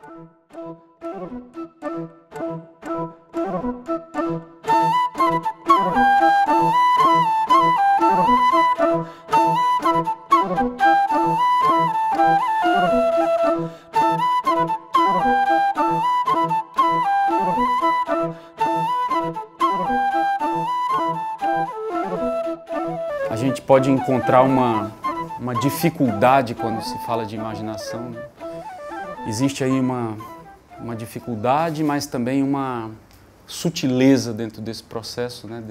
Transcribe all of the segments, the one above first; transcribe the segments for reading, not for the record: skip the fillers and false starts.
A gente pode encontrar uma dificuldade quando se fala de imaginação, né? Existe aí uma dificuldade, mas também uma sutileza dentro desse processo, né?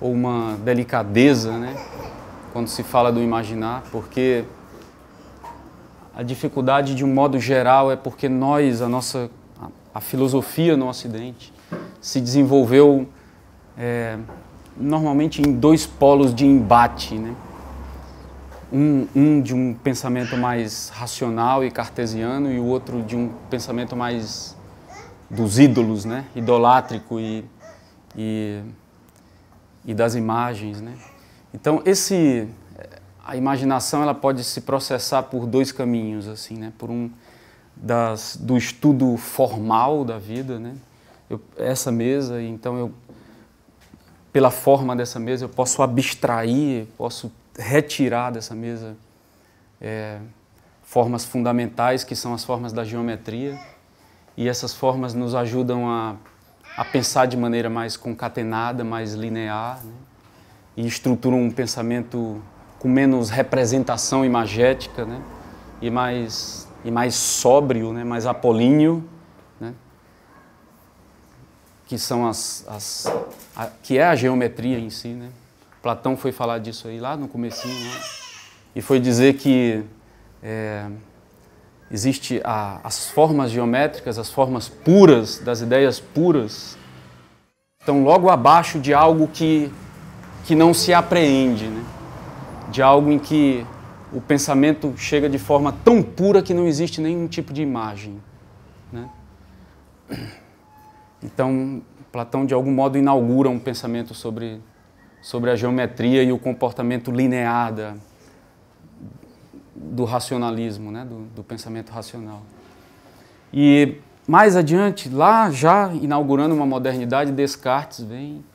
Ou uma delicadeza, né? Quando se fala do imaginar, porque a dificuldade, de um modo geral, é porque a filosofia no Ocidente se desenvolveu normalmente em dois polos de embate, né? Um de um pensamento mais racional e cartesiano e o outro de um pensamento mais dos ídolos, né? Idolátrico e das imagens, né? Então a imaginação ela pode se processar por dois caminhos, assim, né? Por do estudo formal da vida, né? Essa mesa, então pela forma dessa mesa eu posso abstrair, posso retirar dessa mesa formas fundamentais, que são as formas da geometria, e essas formas nos ajudam a pensar de maneira mais concatenada, mais linear, né? E estruturam um pensamento com menos representação imagética, né? E mais sóbrio, né? Mais apolíneo, né? Que são que é a geometria em si, né? Platão foi falar disso aí lá no comecinho, né? E foi dizer que existe as formas geométricas, as formas puras, das ideias puras, estão logo abaixo de algo que não se apreende, né? De algo em que o pensamento chega de forma tão pura que não existe nenhum tipo de imagem, né? Então, Platão, de algum modo, inaugura um pensamento sobre a geometria e o comportamento linear do racionalismo, né? Do pensamento racional. E mais adiante, lá já inaugurando uma modernidade, Descartes vem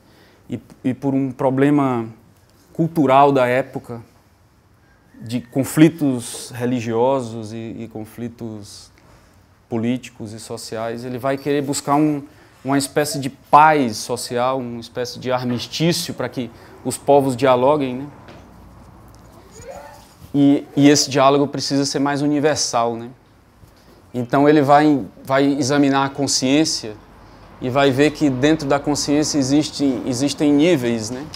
e por um problema cultural da época, de conflitos religiosos e conflitos políticos e sociais, ele vai querer buscar uma espécie de paz social, uma espécie de armistício para que os povos dialoguem, né? E esse diálogo precisa ser mais universal, né? Então ele vai examinar a consciência e vai ver que dentro da consciência existem níveis, né?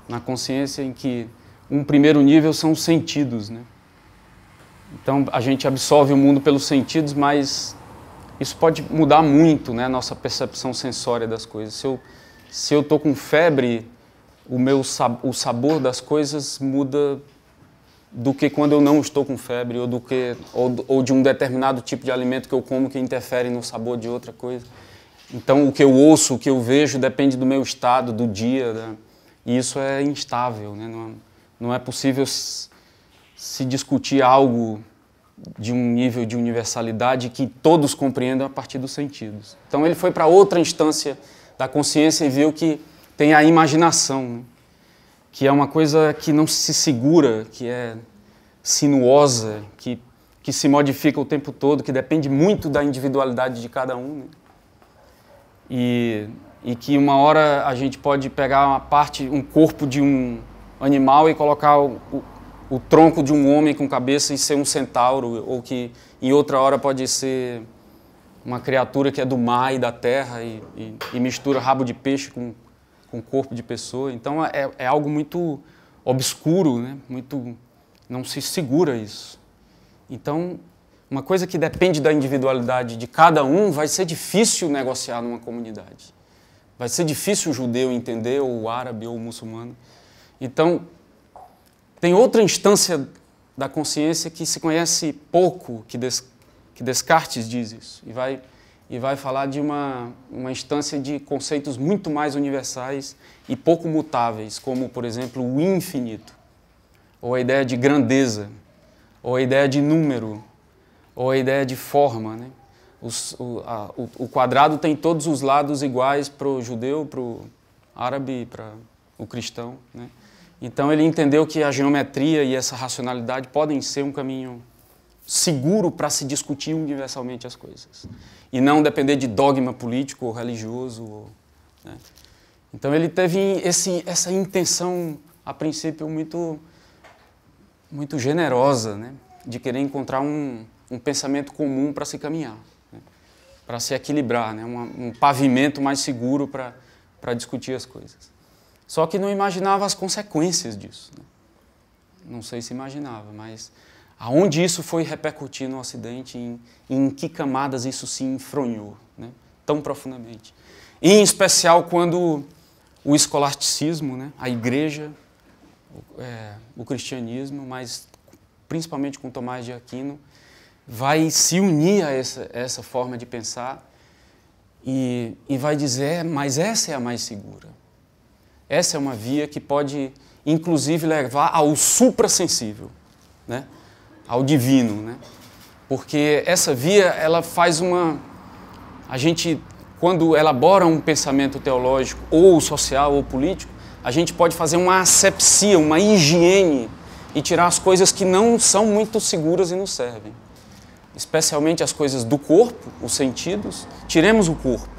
Na consciência em que um primeiro nível são os sentidos, né? Então a gente absorve o mundo pelos sentidos, mas isso pode mudar muito, né, a nossa percepção sensória das coisas. Se eu estou com febre, o sabor das coisas muda do que quando eu não estou com febre, ou de um determinado tipo de alimento que eu como que interfere no sabor de outra coisa. Então o que eu ouço, o que eu vejo depende do meu estado, do dia, e isso é instável, né? Não é possível se discutir algo de um nível de universalidade que todos compreendam a partir dos sentidos. Então ele foi para outra instância da consciência e viu que tem a imaginação, né? Que é uma coisa que não se segura, que é sinuosa, que se modifica o tempo todo, que depende muito da individualidade de cada um, né? E que uma hora a gente pode pegar um corpo de um animal e colocar o tronco de um homem com cabeça e ser um centauro, ou que em outra hora pode ser uma criatura que é do mar e da terra e mistura rabo de peixe com corpo de pessoa. Então é algo muito obscuro, né? Não se segura isso. Então, uma coisa que depende da individualidade de cada um vai ser difícil negociar numa comunidade. Vai ser difícil o judeu entender, ou o árabe, ou o muçulmano. Então, tem outra instância da consciência que se conhece pouco, que Descartes diz isso, e vai falar de uma instância de conceitos muito mais universais e pouco mutáveis, como, por exemplo, o infinito, ou a ideia de grandeza, ou a ideia de número, ou a ideia de forma, né? O quadrado tem todos os lados iguais para o judeu, para o árabe e para o cristão, né? Então ele entendeu que a geometria e essa racionalidade podem ser um caminho seguro para se discutir universalmente as coisas e não depender de dogma político ou religioso, né? Então ele teve essa intenção, a princípio, muito generosa, né? De querer encontrar um pensamento comum para se caminhar, né? Para se equilibrar, né? Um pavimento mais seguro para discutir as coisas. Só que não imaginava as consequências disso, né? Não sei se imaginava, mas aonde isso foi repercutir no Ocidente, em que camadas isso se enfronhou, né? Tão profundamente. E, em especial quando o escolasticismo, né? A igreja, o cristianismo, mas principalmente com Tomás de Aquino, vai se unir a essa forma de pensar e vai dizer, mas essa é a mais segura. Essa é uma via que pode, inclusive, levar ao suprassensível, né? Ao divino, né? Porque essa via, ela faz a gente, quando elabora um pensamento teológico, ou social, ou político, a gente pode fazer uma asepsia, uma higiene, e tirar as coisas que não são muito seguras e nos servem. Especialmente as coisas do corpo, os sentidos, tiremos o corpo.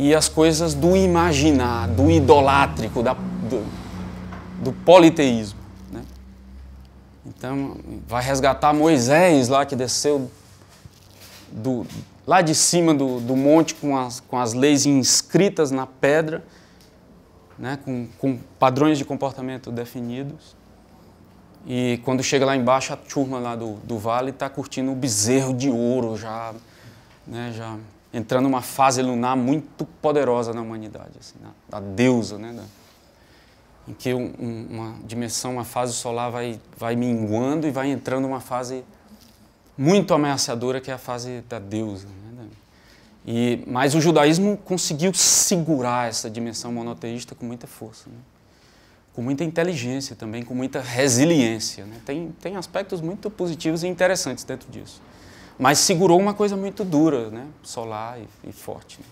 E as coisas do imaginar, do idolátrico, do politeísmo, né? Então, vai resgatar Moisés lá, que desceu lá de cima do monte com as leis inscritas na pedra, né? Com padrões de comportamento definidos. E quando chega lá embaixo, a turma lá do vale está curtindo o bezerro de ouro, já, né? Já entrando numa fase lunar muito poderosa na humanidade, assim, da deusa, né? Em que uma dimensão, uma fase solar vai minguando e vai entrando numa fase muito ameaçadora, que é a fase da deusa, né? Mas o judaísmo conseguiu segurar essa dimensão monoteísta com muita força, né? Com muita inteligência também, com muita resiliência, né? Tem aspectos muito positivos e interessantes dentro disso. Mas segurou uma coisa muito dura, né? Solar e forte, né?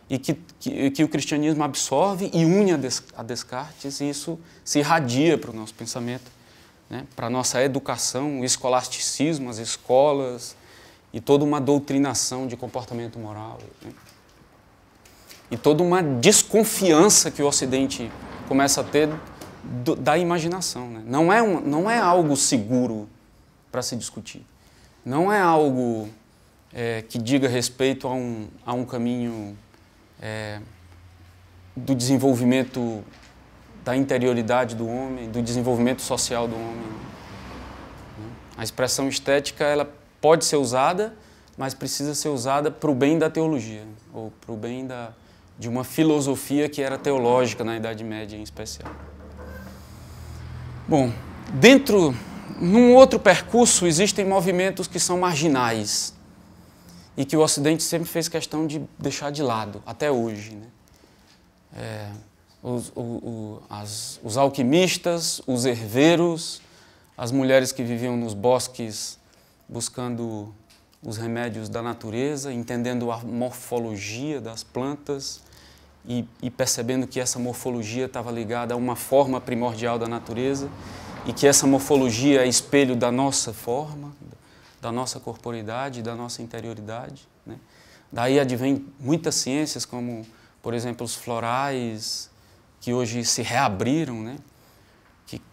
E que o cristianismo absorve e une a Descartes, e isso se irradia para o nosso pensamento, né? Para a nossa educação, o escolasticismo, as escolas e toda uma doutrinação de comportamento moral, né? E toda uma desconfiança que o Ocidente começa a ter da imaginação, né? Não é algo seguro para se discutir. Não é algo que diga respeito a um caminho do desenvolvimento da interioridade do homem, do desenvolvimento social do homem. A expressão estética, ela pode ser usada, mas precisa ser usada para o bem da teologia, ou para o bem de uma filosofia que era teológica na Idade Média em especial. Bom, num outro percurso, existem movimentos que são marginais e que o Ocidente sempre fez questão de deixar de lado, até hoje, né? Os alquimistas, os herveiros, as mulheres que viviam nos bosques buscando os remédios da natureza, entendendo a morfologia das plantas e percebendo que essa morfologia estava ligada a uma forma primordial da natureza e que essa morfologia é espelho da nossa forma, da nossa corporeidade, da nossa interioridade, né? Daí advém muitas ciências, como, por exemplo, os florais, que hoje se reabriram, né?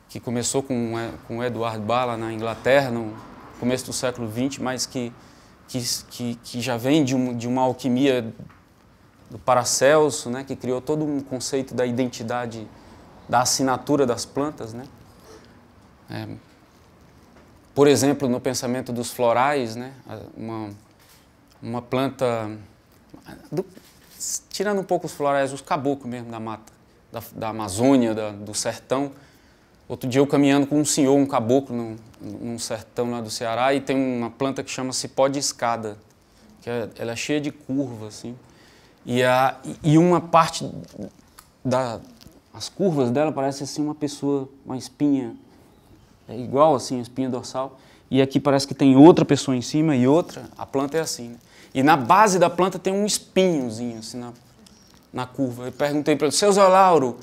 Que começou com Edward Bala na Inglaterra, no começo do século XX, mas que já vem de uma alquimia do Paracelso, né? Que criou todo um conceito da identidade, da assinatura das plantas, né? Por exemplo, no pensamento dos florais, né? Uma planta, tirando um pouco os florais, os caboclos mesmo da mata, da Amazônia, do sertão. Outro dia eu caminhando com um senhor, um caboclo, num sertão lá do Ceará, e tem uma planta que chama cipó de escada, que ela é cheia de curvas, assim, e uma parte as curvas dela parece assim uma pessoa, uma espinha, igual assim a espinha dorsal, e aqui parece que tem outra pessoa em cima e outra, a planta é assim, né? E na base da planta tem um espinhozinho assim na curva. Eu perguntei para ele, seu Zé Lauro,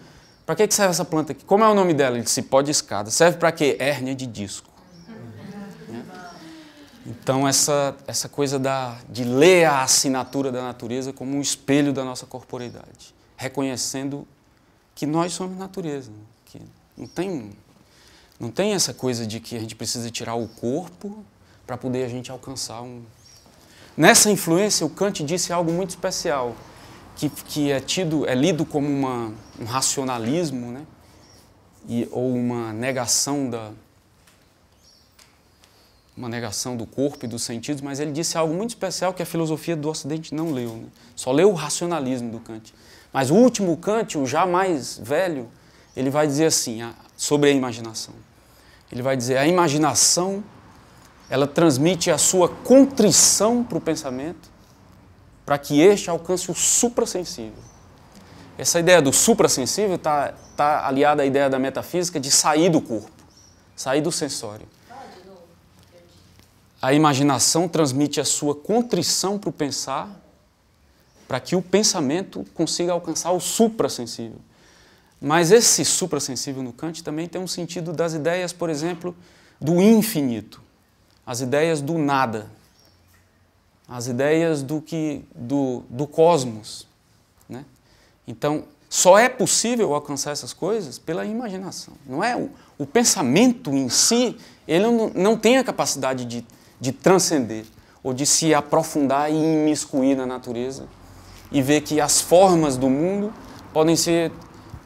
para que serve essa planta aqui? Como é o nome dela? Ele disse, pó de escada. Serve para quê? Hérnia de disco. Então, essa coisa de ler a assinatura da natureza como um espelho da nossa corporeidade, reconhecendo que nós somos natureza, né? Que não tem essa coisa de que a gente precisa tirar o corpo para poder a gente alcançar um... Nessa influência, o Kant disse algo muito especial, que é lido como um racionalismo, né? Ou uma negação do corpo e dos sentidos, mas ele disse algo muito especial que a filosofia do Ocidente não leu, né? Só leu o racionalismo do Kant. Mas o último Kant, o já mais velho, ele vai dizer assim, sobre a imaginação. Ele vai dizer, a imaginação, ela transmite a sua contrição para o pensamento, para que este alcance o suprassensível. Essa ideia do suprassensível está aliada à ideia da metafísica de sair do corpo, sair do sensório. A imaginação transmite a sua contrição para o pensar, para que o pensamento consiga alcançar o suprassensível. Mas esse suprassensível no Kant também tem um sentido das ideias, por exemplo, do infinito, as ideias do nada, as ideias do cosmos, né? Então, só é possível alcançar essas coisas pela imaginação. Não é o pensamento em si, ele não tem a capacidade de transcender, ou de se aprofundar e imiscuir na natureza e ver que as formas do mundo podem ser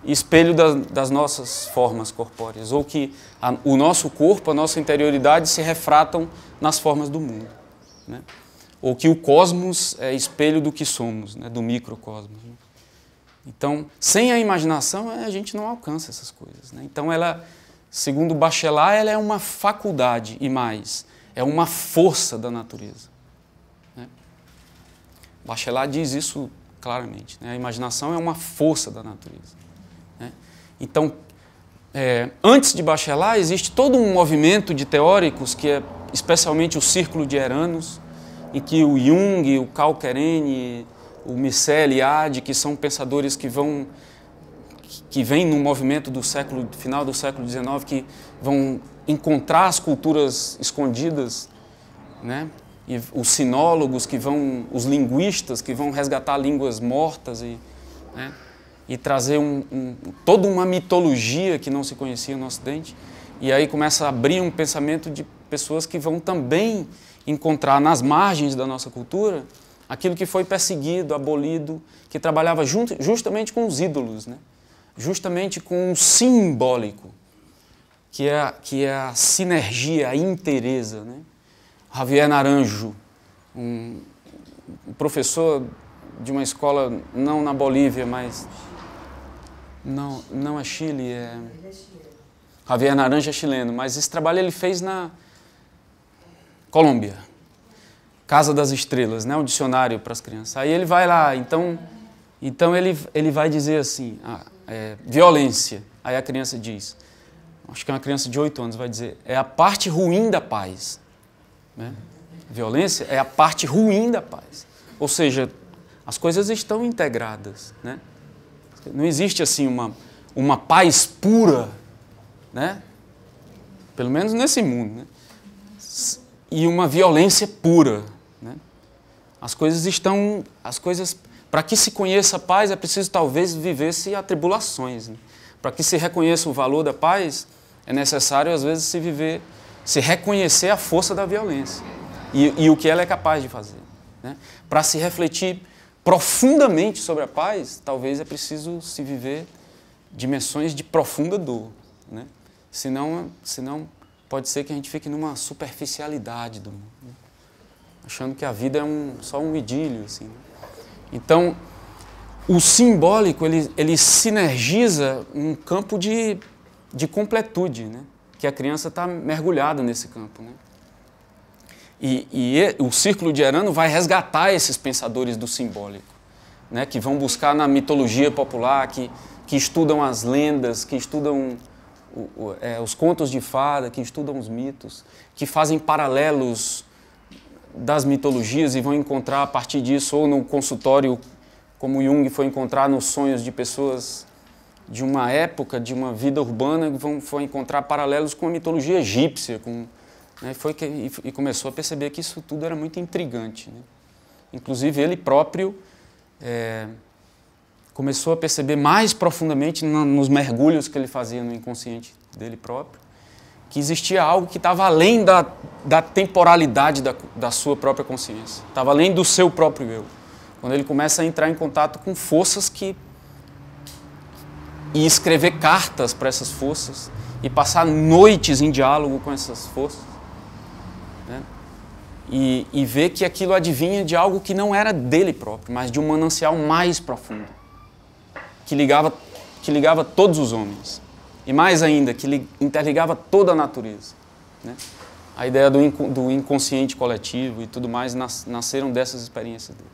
espelho das nossas formas corpóreas, ou que o nosso corpo, a nossa interioridade se refratam nas formas do mundo, né? Ou que o cosmos é espelho do que somos, né? Do microcosmos, né? Então, sem a imaginação, a gente não alcança essas coisas, né? Então, ela, segundo Bachelard, ela é uma faculdade e mais, é uma força da natureza, né? Bachelard diz isso claramente, né? A imaginação é uma força da natureza, né? Então, antes de Bachelard, existe todo um movimento de teóricos, que é especialmente o Círculo de Eranos, em que o Jung, o Karl Kerén, o Michel Eliade, que são pensadores que vêm no movimento do final do século XIX, que vão encontrar as culturas escondidas, né? E os sinólogos os linguistas que vão resgatar línguas mortas né? E trazer toda uma mitologia que não se conhecia no Ocidente. E aí começa a abrir um pensamento de pessoas que vão também encontrar nas margens da nossa cultura aquilo que foi perseguido, abolido, que trabalhava justamente com os ídolos, né? Justamente com o simbólico, que é a sinergia, a inteireza, né? Javier Naranjo, um professor de uma escola, não na Bolívia, mas... Não é Chile, Javier Naranjo é chileno, mas esse trabalho ele fez na Colômbia, Casa das Estrelas, né? Um dicionário para as crianças. Aí ele vai lá, então ele vai dizer assim, violência. Aí a criança diz, acho que é uma criança de 8 anos, vai dizer, é a parte ruim da paz, né? Violência é a parte ruim da paz. Ou seja, as coisas estão integradas, né? Não existe assim uma paz pura, né? Pelo menos nesse mundo, né? E uma violência pura, né? Para que se conheça a paz é preciso talvez viver-se atribulações, né? Para que se reconheça o valor da paz é necessário às vezes se reconhecer a força da violência e o que ela é capaz de fazer, né? Para se refletir profundamente sobre a paz, talvez é preciso se viver dimensões de profunda dor, né? Senão pode ser que a gente fique numa superficialidade do mundo, né? Achando que a vida é só um idílio, assim, né? Então, o simbólico, ele sinergiza um campo de completude, né? Que a criança está mergulhada nesse campo, né? E o Círculo de Erano vai resgatar esses pensadores do simbólico, né? Que vão buscar na mitologia popular, que estudam as lendas, que estudam os contos de fada, que estudam os mitos, que fazem paralelos das mitologias e vão encontrar a partir disso, ou no consultório, como Jung foi encontrar nos sonhos de pessoas de uma época, de uma vida urbana, foi encontrar paralelos com a mitologia egípcia, né, e começou a perceber que isso tudo era muito intrigante, né? Inclusive ele próprio começou a perceber mais profundamente nos mergulhos que ele fazia no inconsciente dele próprio, que existia algo que estava além da temporalidade da sua própria consciência, estava além do seu próprio eu. Quando ele começa a entrar em contato com forças e escrever cartas para essas forças e passar noites em diálogo com essas forças, né? E ver que aquilo adivinha de algo que não era dele próprio, mas de um manancial mais profundo, que ligava todos os homens. E mais ainda, que interligava toda a natureza, né? A ideia do inconsciente coletivo e tudo mais nasceram dessas experiências dele.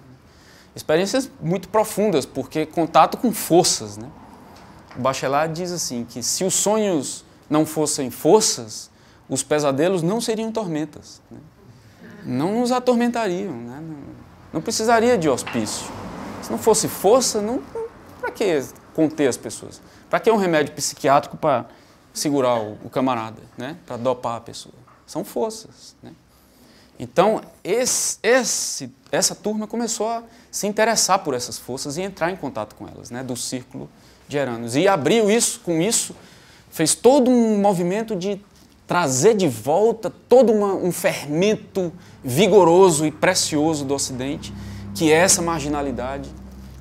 Experiências muito profundas, porque contato com forças, né? O Bachelard diz assim, que se os sonhos não fossem forças, os pesadelos não seriam tormentas, né? Não nos atormentariam, né? Não precisaria de hospício. Se não fosse força, para que conter as pessoas? Para que um remédio psiquiátrico para segurar o camarada, né? Para dopar a pessoa? São forças, né? Então, essa turma começou a se interessar por essas forças e entrar em contato com elas, né? Do círculo de Eranos. E abriu isso, com isso, fez todo um movimento de trazer de volta todo um fermento vigoroso e precioso do Ocidente, que é essa marginalidade,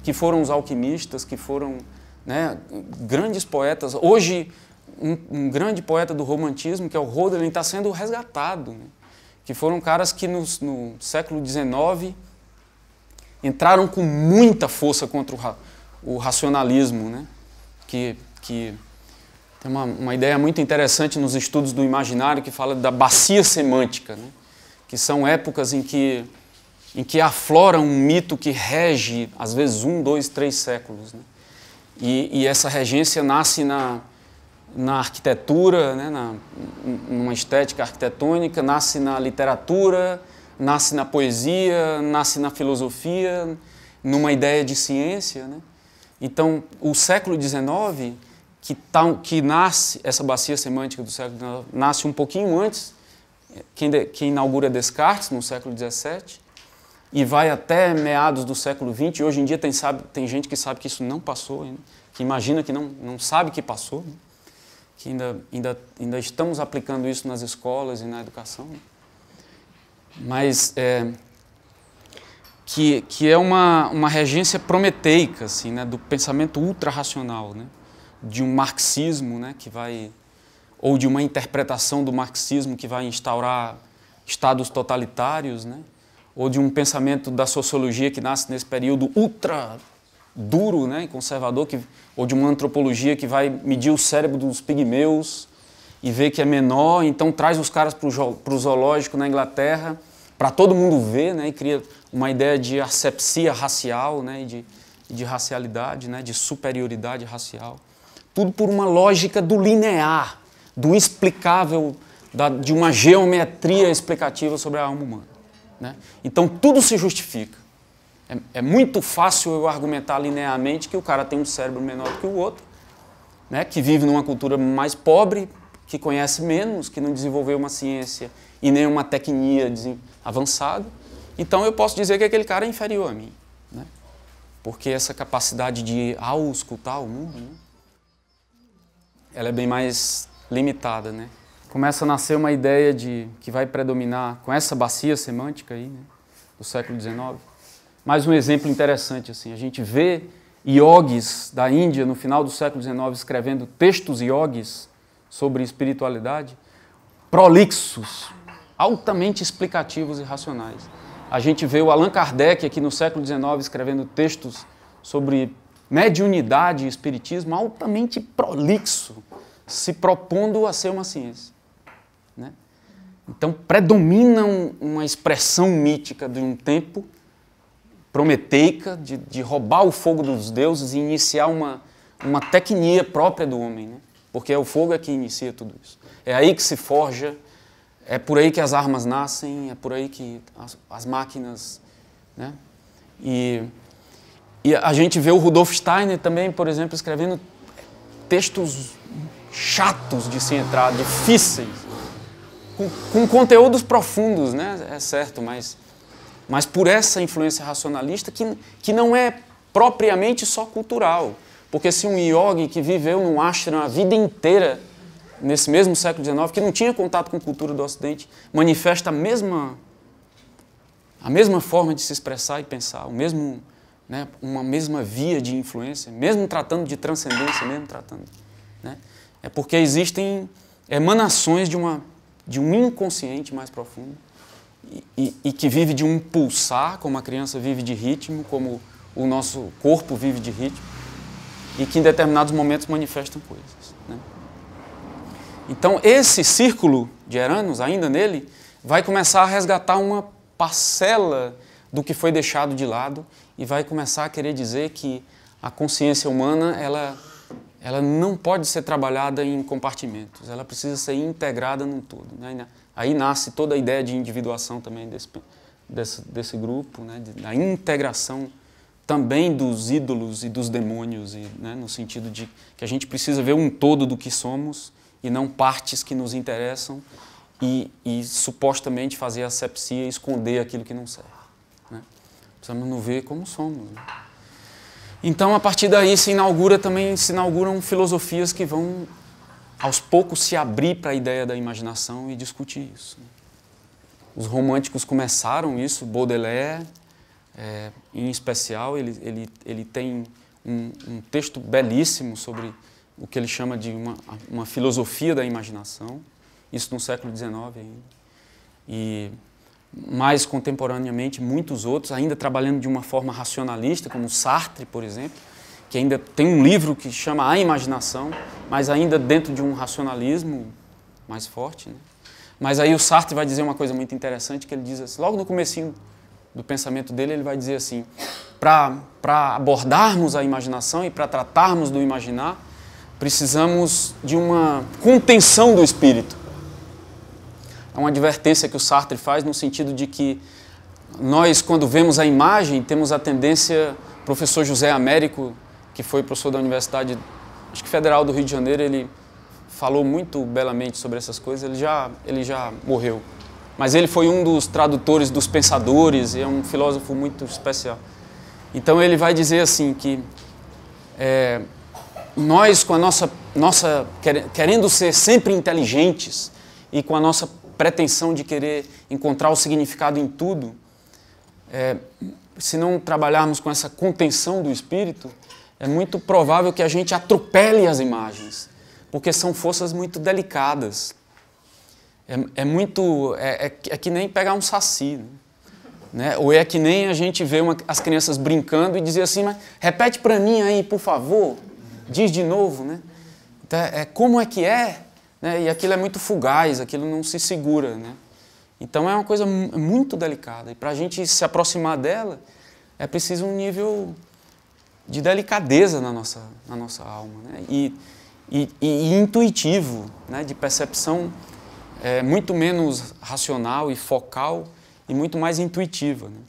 que foram os alquimistas, que foram, né, grandes poetas. Hoje, um grande poeta do romantismo, que é o Hölderlin, está sendo resgatado, né? Que foram caras que no século XIX entraram com muita força contra o racionalismo, né? Que tem uma ideia muito interessante nos estudos do imaginário que fala da bacia semântica, né? Que são épocas em que aflora um mito que rege, às vezes, 1, 2, 3 séculos, né? E essa regência nasce na arquitetura, né? Numa estética arquitetônica, nasce na literatura, nasce na poesia, nasce na filosofia, numa ideia de ciência, né? Então, o século XIX, que nasce, essa bacia semântica do século XIX, nasce um pouquinho antes, quem inaugura Descartes, no século XVII, e vai até meados do século XX. Hoje em dia tem gente que sabe que isso não passou ainda, que imagina que não sabe que passou, né? Que ainda estamos aplicando isso nas escolas e na educação, né? Mas que é uma regência prometeica, assim, né, do pensamento ultra-racional, né, de um marxismo, né, ou de uma interpretação do marxismo que vai instaurar estados totalitários, né, ou de um pensamento da sociologia que nasce nesse período ultra duro, né, e conservador, ou de uma antropologia que vai medir o cérebro dos pigmeus e ver que é menor, então traz os caras para o zoológico na Inglaterra, para todo mundo ver, né, e cria uma ideia de asepsia racial, né, e de racialidade, né, de superioridade racial. Tudo por uma lógica do linear, do explicável, de uma geometria explicativa sobre a alma humana, né? Então tudo se justifica. É muito fácil eu argumentar linearmente que o cara tem um cérebro menor do que o outro, né, que vive numa cultura mais pobre, que conhece menos, que não desenvolveu uma ciência e nem uma tecnia avançada. Então eu posso dizer que aquele cara é inferior a mim, né? Porque essa capacidade de auscultar o mundo, né, ela é bem mais limitada, né? Começa a nascer uma ideia que vai predominar com essa bacia semântica aí, né, do século XIX. Mais um exemplo interessante, assim, a gente vê iogues da Índia no final do século XIX escrevendo textos iogues sobre espiritualidade, prolixos, altamente explicativos e racionais. A gente vê o Allan Kardec aqui no século XIX escrevendo textos sobre mediunidade e espiritismo altamente prolixo, se propondo a ser uma ciência, né? Então predomina uma expressão mítica de um tempo prometeica, de roubar o fogo dos deuses e iniciar uma tecnia própria do homem, né? porque o fogo é que inicia tudo isso. É aí que se forja, é por aí que as armas nascem, é por aí que as máquinas... Né? E a gente vê o Rudolf Steiner também, por exemplo, escrevendo textos chatos de se entrar, difíceis, com conteúdos profundos, né? É certo, mas por essa influência racionalista que não é propriamente só cultural. Porque se um yogi que viveu num ashram a vida inteira, nesse mesmo século XIX, que não tinha contato com a cultura do Ocidente, manifesta a mesma forma de se expressar e pensar, né, uma mesma via de influência, mesmo tratando de transcendência, mesmo tratando... Né, é porque existem emanações de um inconsciente mais profundo e que vive de um pulsar, como a criança vive de ritmo, como o nosso corpo vive de ritmo, e que em determinados momentos manifestam coisas. Né? Então, esse círculo de Eranos, ainda nele, vai começar a resgatar uma parcela do que foi deixado de lado e vai começar a querer dizer que a consciência humana, ela não pode ser trabalhada em compartimentos, ela precisa ser integrada num todo. Né? Aí nasce toda a ideia de individuação também desse grupo, né? Da integração também dos ídolos e dos demônios, né? No sentido de que a gente precisa ver um todo do que somos e não partes que nos interessam e supostamente fazer asepsia e esconder aquilo que não serve. Né? Precisamos nos ver como somos. Né? Então, a partir daí, se inauguram filosofias que vão, aos poucos, se abrir para a ideia da imaginação e discutir isso. Os românticos começaram isso, Baudelaire, em especial, ele tem um texto belíssimo sobre o que ele chama de uma filosofia da imaginação, isso no século XIX ainda. E mais contemporaneamente, muitos outros, ainda trabalhando de uma forma racionalista, como Sartre, por exemplo, que ainda tem um livro que chama A Imaginação, mas ainda dentro de um racionalismo mais forte. Né? Mas aí o Sartre vai dizer uma coisa muito interessante, que ele diz assim, logo no comecinho do pensamento dele, ele vai dizer assim, para abordarmos a imaginação e para tratarmos do imaginar, precisamos de uma contenção do espírito. É uma advertência que o Sartre faz no sentido de que nós, quando vemos a imagem, temos a tendência... O professor José Américo, que foi professor da Universidade acho que Federal do Rio de Janeiro, ele falou muito belamente sobre essas coisas, ele já morreu. Mas ele foi um dos tradutores dos pensadores e é um filósofo muito especial. Então ele vai dizer assim que nós, com a nossa querendo ser sempre inteligentes e com a nossa pretensão de querer encontrar o significado em tudo, se não trabalharmos com essa contenção do espírito, é muito provável que a gente atropele as imagens, porque são forças muito delicadas. É que nem pegar um saci, né? Ou é que nem a gente vê as crianças brincando e dizer assim, mas repete para mim aí, por favor, diz de novo, né? Então, como é que é? Né? E aquilo é muito fugaz, aquilo não se segura, né? Então é uma coisa muito delicada. E para a gente se aproximar dela, é preciso um nível de delicadeza na nossa alma, né? E intuitivo, né? De percepção muito menos racional e focal e muito mais intuitiva. Né?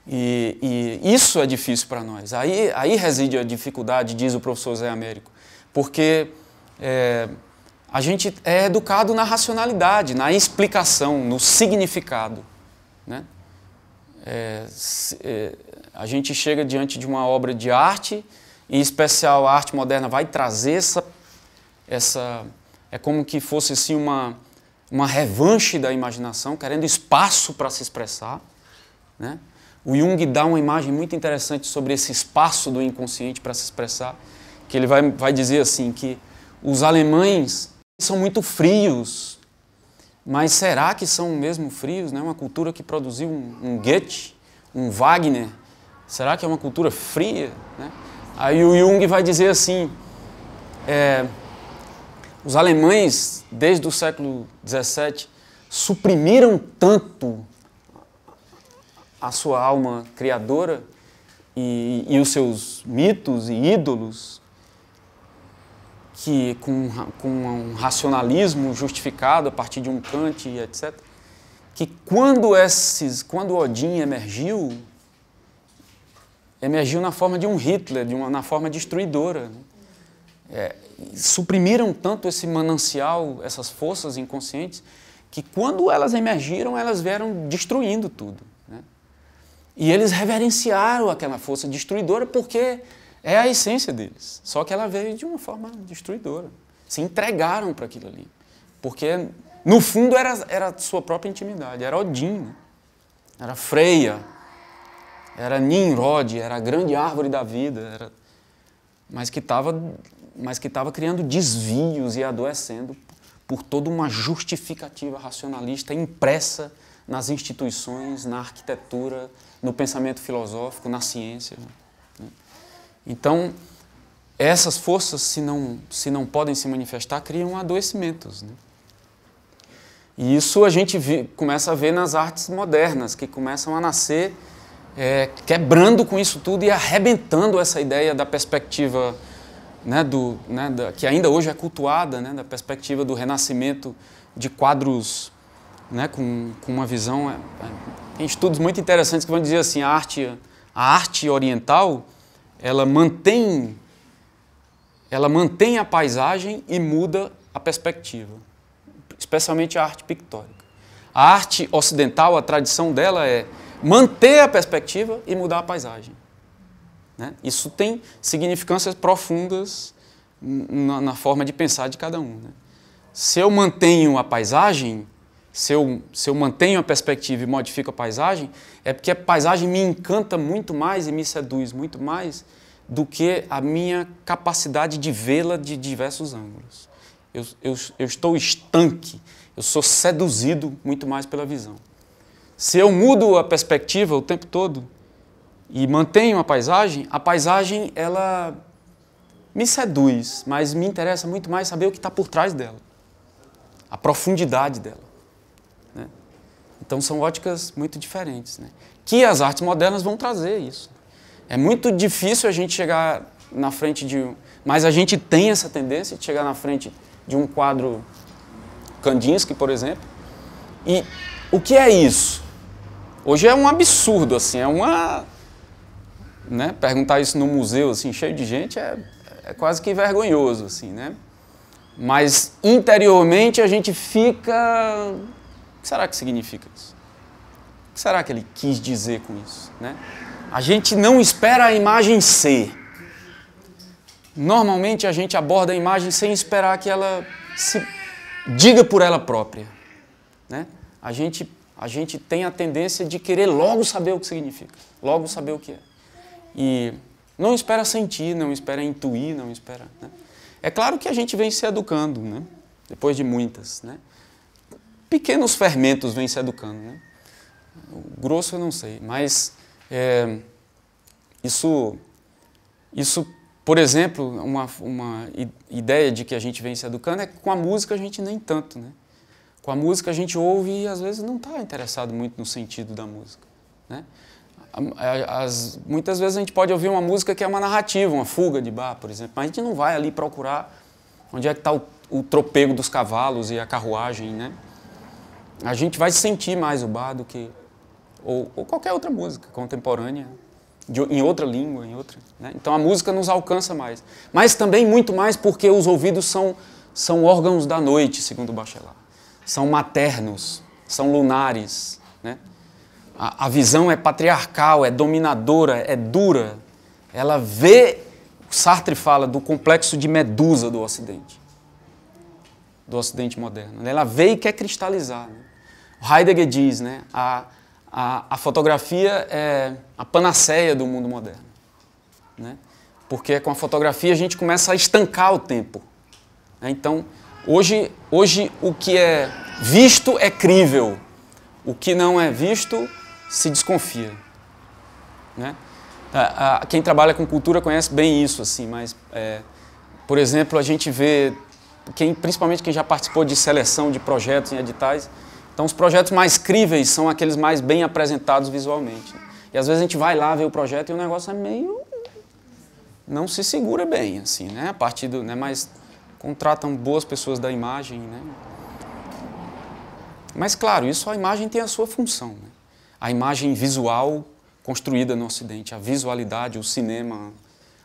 E isso é difícil para nós. Aí reside a dificuldade, diz o professor Zé Américo, porque a gente é educado na racionalidade, na explicação, no significado. Né? A gente chega diante de uma obra de arte, em especial a arte moderna vai trazer essa é como que fosse assim uma revanche da imaginação, querendo espaço para se expressar. Né? O Jung dá uma imagem muito interessante sobre esse espaço do inconsciente para se expressar, que ele vai dizer assim, que os alemães são muito frios, mas será que são mesmo frios? Né? Uma cultura que produziu um Goethe, um Wagner, será que é uma cultura fria? Né? Aí o Jung vai dizer assim, os alemães, desde o século XVII, suprimiram tanto a sua alma criadora e os seus mitos e ídolos com um racionalismo justificado a partir de um Kant e etc., que quando Odin emergiu na forma de um Hitler, na forma destruidora. Suprimiram tanto esse manancial, essas forças inconscientes, que quando elas emergiram, elas vieram destruindo tudo, né? E eles reverenciaram aquela força destruidora porque é a essência deles. Só que ela veio de uma forma destruidora. Se entregaram para aquilo ali. Porque, no fundo, era a sua própria intimidade. Era Odin, né? Era Freya, era Nimrod, era a grande árvore da vida, mas que estava criando desvios e adoecendo por toda uma justificativa racionalista impressa nas instituições, na arquitetura, no pensamento filosófico, na ciência, né? Então, essas forças, se não podem se manifestar, criam adoecimentos, né? E isso a gente começa a ver nas artes modernas, que começam a nascer quebrando com isso tudo e arrebentando essa ideia da perspectiva, né, que ainda hoje é cultuada, né, da perspectiva do renascimento de quadros, né, com uma visão... Tem estudos muito interessantes que vão dizer assim, a arte oriental, ela mantém a paisagem e muda a perspectiva, especialmente a arte pictórica. A arte ocidental, a tradição dela é manter a perspectiva e mudar a paisagem, né? Isso tem significâncias profundas na forma de pensar de cada um, né? Se eu mantenho a paisagem, se eu mantenho a perspectiva e modifico a paisagem, é porque a paisagem me encanta muito mais e me seduz muito mais do que a minha capacidade de vê-la de diversos ângulos. Eu estou estanque, eu sou seduzido muito mais pela visão. Se eu mudo a perspectiva o tempo todo e mantenho a paisagem ela me seduz, mas me interessa muito mais saber o que está por trás dela, a profundidade dela, né? Então são óticas muito diferentes, né? Que as artes modernas vão trazer isso. É muito difícil a gente chegar na frente mas a gente tem essa tendência de chegar na frente de um quadro Kandinsky, por exemplo, e o que é isso? Hoje é um absurdo, assim, né, perguntar isso no museu, assim, cheio de gente, é quase que vergonhoso, assim, né? Mas interiormente a gente fica... O que será que significa isso? O que será que ele quis dizer com isso, né? A gente não espera a imagem ser. Normalmente a gente aborda a imagem sem esperar que ela se diga por ela própria, né? A gente tem a tendência de querer logo saber o que significa, logo saber o que é. E não espera sentir, não espera intuir, não espera, né? É claro que a gente vem se educando, né? Depois de muitas, né? Pequenos fermentos vêm se educando, né? O grosso eu não sei, mas isso, por exemplo, uma ideia de que a gente vem se educando é que com a música a gente nem tanto, né? Com a música a gente ouve e às vezes não está interessado muito no sentido da música, né? Muitas vezes a gente pode ouvir uma música que é uma narrativa, uma fuga de Bach, por exemplo, mas a gente não vai ali procurar onde é que está o tropego dos cavalos e a carruagem, né? A gente vai sentir mais o Bach do que... Ou qualquer outra música contemporânea, em outra língua, né? Então a música nos alcança mais. Mas também muito mais porque os ouvidos são órgãos da noite, segundo Bachelard. São maternos, são lunares, né? A visão é patriarcal, é dominadora, é dura. Ela vê, Sartre fala do complexo de Medusa do Ocidente moderno. Ela vê e quer cristalizar, né? Heidegger diz, né? A fotografia é a panaceia do mundo moderno, né? Porque com a fotografia a gente começa a estancar o tempo, né? Então, hoje o que é visto é crível, o que não é visto se desconfia, né? Quem trabalha com cultura conhece bem isso, assim, mas, por exemplo, a gente vê, principalmente quem já participou de seleção de projetos em editais, então os projetos mais críveis são aqueles mais bem apresentados visualmente, né? E às vezes a gente vai lá ver o projeto e o negócio é meio... não se segura bem, assim, né? A partir do... né? Mas contratam boas pessoas da imagem, né? Mas, claro, isso a imagem tem a sua função, né? A imagem visual construída no Ocidente, a visualidade, o cinema,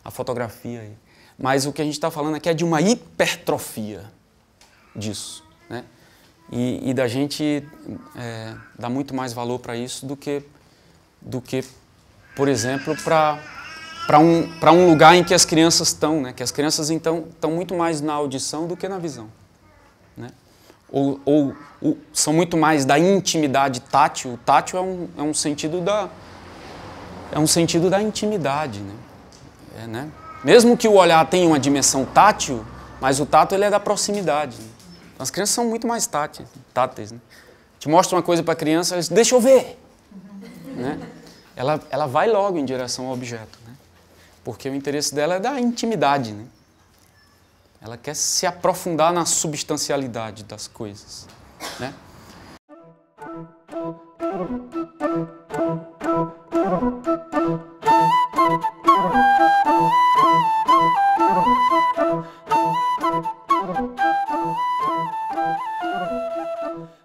a fotografia. Mas o que a gente está falando aqui é de uma hipertrofia disso, né? E da gente dar muito mais valor para isso do que, por exemplo, para um lugar em que as crianças estão, né? Que as crianças então estão muito mais na audição do que na visão, né? Ou são muito mais da intimidade tátil. O tátil é um sentido da intimidade, né? Né? Mesmo que o olhar tenha uma dimensão tátil, mas o tato ele é da proximidade, né? Então, as crianças são muito mais táteis, né? Te mostra uma coisa para a criança, ela diz, deixa eu ver, né? Ela vai logo em direção ao objeto, né? Porque o interesse dela é da intimidade, né? Ela quer se aprofundar na substancialidade das coisas, né? Thank you.